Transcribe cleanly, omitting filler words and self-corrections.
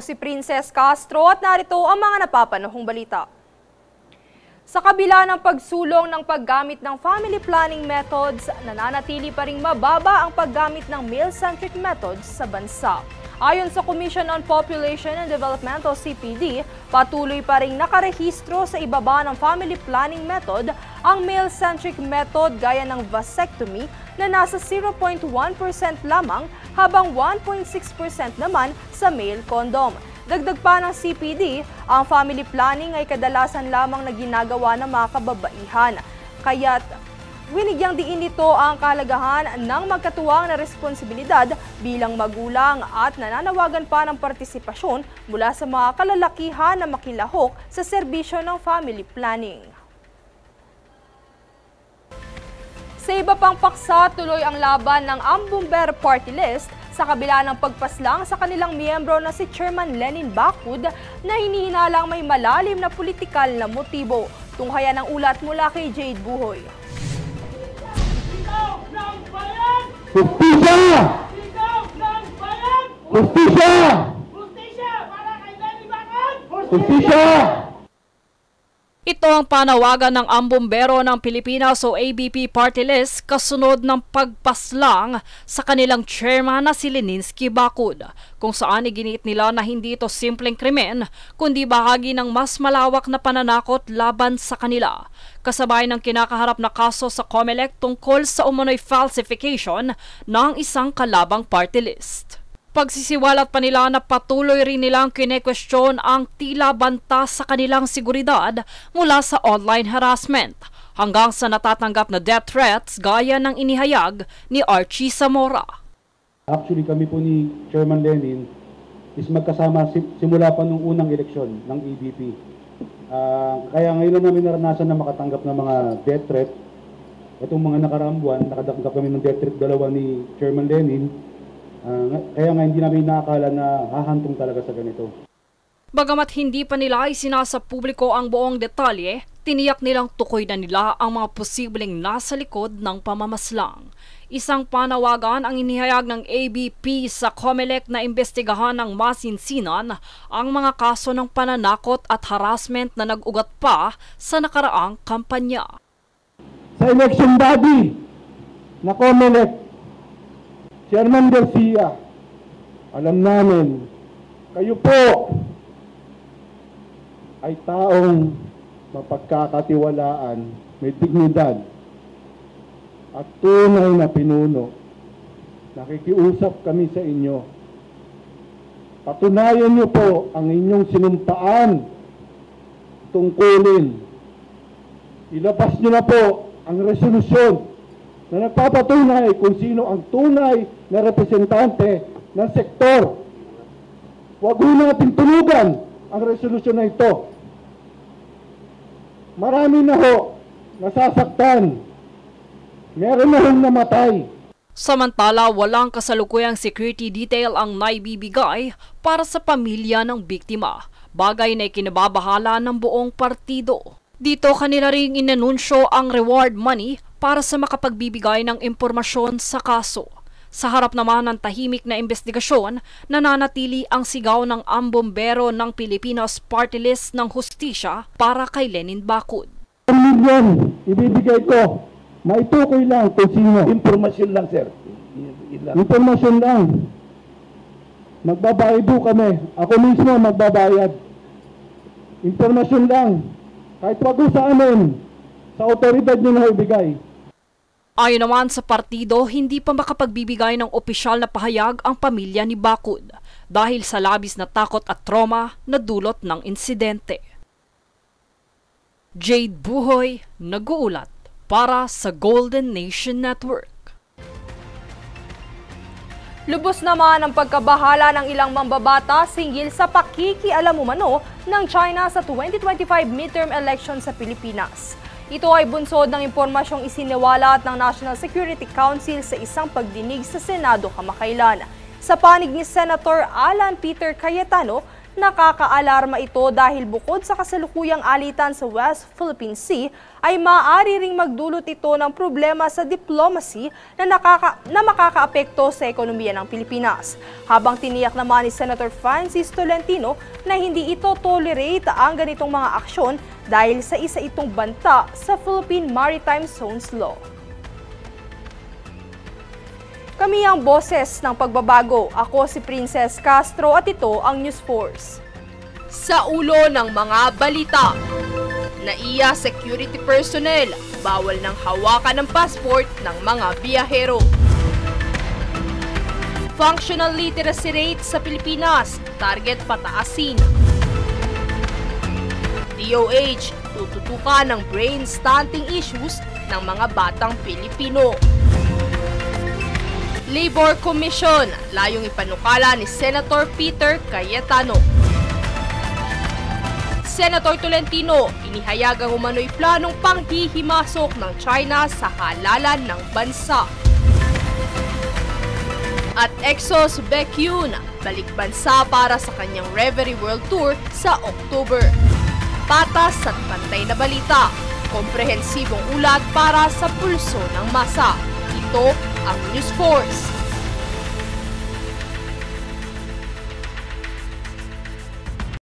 si Princess Castro at narito ang mga napapanahong balita. Sa kabila ng pagsulong ng paggamit ng family planning methods, nananatili pa ring mababa ang paggamit ng male-centric methods sa bansa. Ayon sa Commission on Population and Development o CPD, patuloy pa ring nakarehistro sa ibaba ng family planning method ang male-centric method gaya ng vasectomy na nasa 0.1% lamang habang 1.6% naman sa male condom. Dagdag pa ng CPD, ang family planning ay kadalasan lamang na ginagawa ng mga kababaihan. Kaya't winigyang diin nito ang kahalagahan ng magkatuwang na responsibilidad bilang magulang at nananawagan pa ng partisipasyon mula sa mga kalalakihan na makilahok sa serbisyo ng family planning. Sa iba pang paksa, tuloy ang laban ng Ambumber Party List sa kabila ng pagpaslang sa kanilang miyembro na si Chairman Lenin Bacood na hinihinalang may malalim na politikal na motibo. Tunghayan ang ulat mula kay Jade Buhoy. Justisya! Justisya! Justisya para kay Lenin Bacood! Justisya! Ito ang panawagan ng Ambumbero ng Pilipinas o ABP Party List kasunod ng pagpaslang sa kanilang chairman na si Leninsky Bacood, kung saan iginiit nila na hindi ito simpleng krimen kundi bahagi ng mas malawak na pananakot laban sa kanila. Kasabay ng kinakaharap na kaso sa COMELEC tungkol sa umunoy falsification ng isang kalabang party list. Pagsisiwalat pa nila na patuloy rin nilang kine-question ang tila banta sa kanilang seguridad mula sa online harassment hanggang sa natatanggap na death threats gaya ng inihayag ni Archie Zamora. Actually kami po ni Chairman Lenin is magkasama simula pa nung unang eleksyon ng ABP. Kaya ngayon lang namin naranasan na makatanggap ng mga death threat. Itong mga nakaraang buwan, nakatanggap kami ng death threat dalawa ni Chairman Lenin. Kaya nga hindi namin nakakala na hahantong talaga sa ganito. Bagamat hindi pa nila isinasa publiko ang buong detalye, tiniyak nilang tukoy na nila ang mga posibleng nasa likod ng pamamaslang. Isang panawagan ang inihayag ng ABP sa COMELEC na imbestigahan ng masinsinan ang mga kaso ng pananakot at harassment na nag-ugat pa sa nakaraang kampanya. Sa election body na COMELEC, Chairman Garcia, alam namin, kayo po ay taong mapagkakatiwalaan, may dignidad at tunay na pinuno. Nakikiusap kami sa inyo. Patunayan niyo po ang inyong sinumpaan tungkulin. Ilabas niyo na po ang resolusyon na nagpapatunay kung sino ang tunay na representante ng sektor. Huwag ho natin tulugan ang resolusyon na ito. Marami na ho nasasaktan. Meron na hong namatay. Samantala, walang kasalukuyang security detail ang naibibigay para sa pamilya ng biktima, bagay na ikinababahala ng buong partido. Dito kanila ring inanunsyo ang reward money para sa makapagbibigay ng impormasyon sa kaso. Sa harap naman ng tahimik na investigasyon, nananatili ang sigaw ng Ambumbero ng Pilipinas Party List ng Hustisya para kay Lenin Bacood. 1 million ibibigay ko. Maitukoy lang kung sino. Impormasyon lang, sir. Impormasyon lang. Magbabayad po kami. Ako mismo magbabayad. Impormasyon lang. Kahit wag sa amin, sa otoridad nyo na ibigay. Ayon naman sa partido, hindi pa makapagbibigay ng opisyal na pahayag ang pamilya ni Bacood dahil sa labis na takot at trauma na dulot ng insidente. Jade Buhoy, nag-uulat para sa Golden Nation Network. Lubos naman ang pagkabahala ng ilang mambabata hinggil sa pakikialam-umano ng China sa 2025 midterm election sa Pilipinas. Ito ay bunsod ng impormasyong isiniwalat ng National Security Council sa isang pagdinig sa Senado kamakailan. Sa panig ni Senator Alan Peter Cayetano, Nakakaalarma ito dahil bukod sa kasalukuyang alitan sa West Philippine Sea, ay maaari ring magdulot ito ng problema sa diplomacy na makakaapekto sa ekonomiya ng Pilipinas. Habang tiniyak naman ni Senator Francis Tolentino na hindi ito tolerate ang ganitong mga aksyon dahil sa isa itong banta sa Philippine Maritime Zones Law. Kami ang boses ng pagbabago. Ako si Princess Castro at ito ang News Force. Sa ulo ng mga balita, NAIA security personnel, bawal ng hawakan ng passport ng mga biyahero. Functional literacy rate sa Pilipinas, target pataasin. DOH, tututukan ng brain stunting issues ng mga batang Pilipino. Labor Commission, layong ipanukala ni Senator Peter Cayetano. Senator Tolentino, inihayag ang umano'y planong panghihimasok ng China sa halalan ng bansa. At Exos Baekhyun, balik bansa para sa kanyang Reverie World Tour sa October. Patas at pantay na balita, komprehensibong ulat para sa pulso ng masa. Ito ang News Force.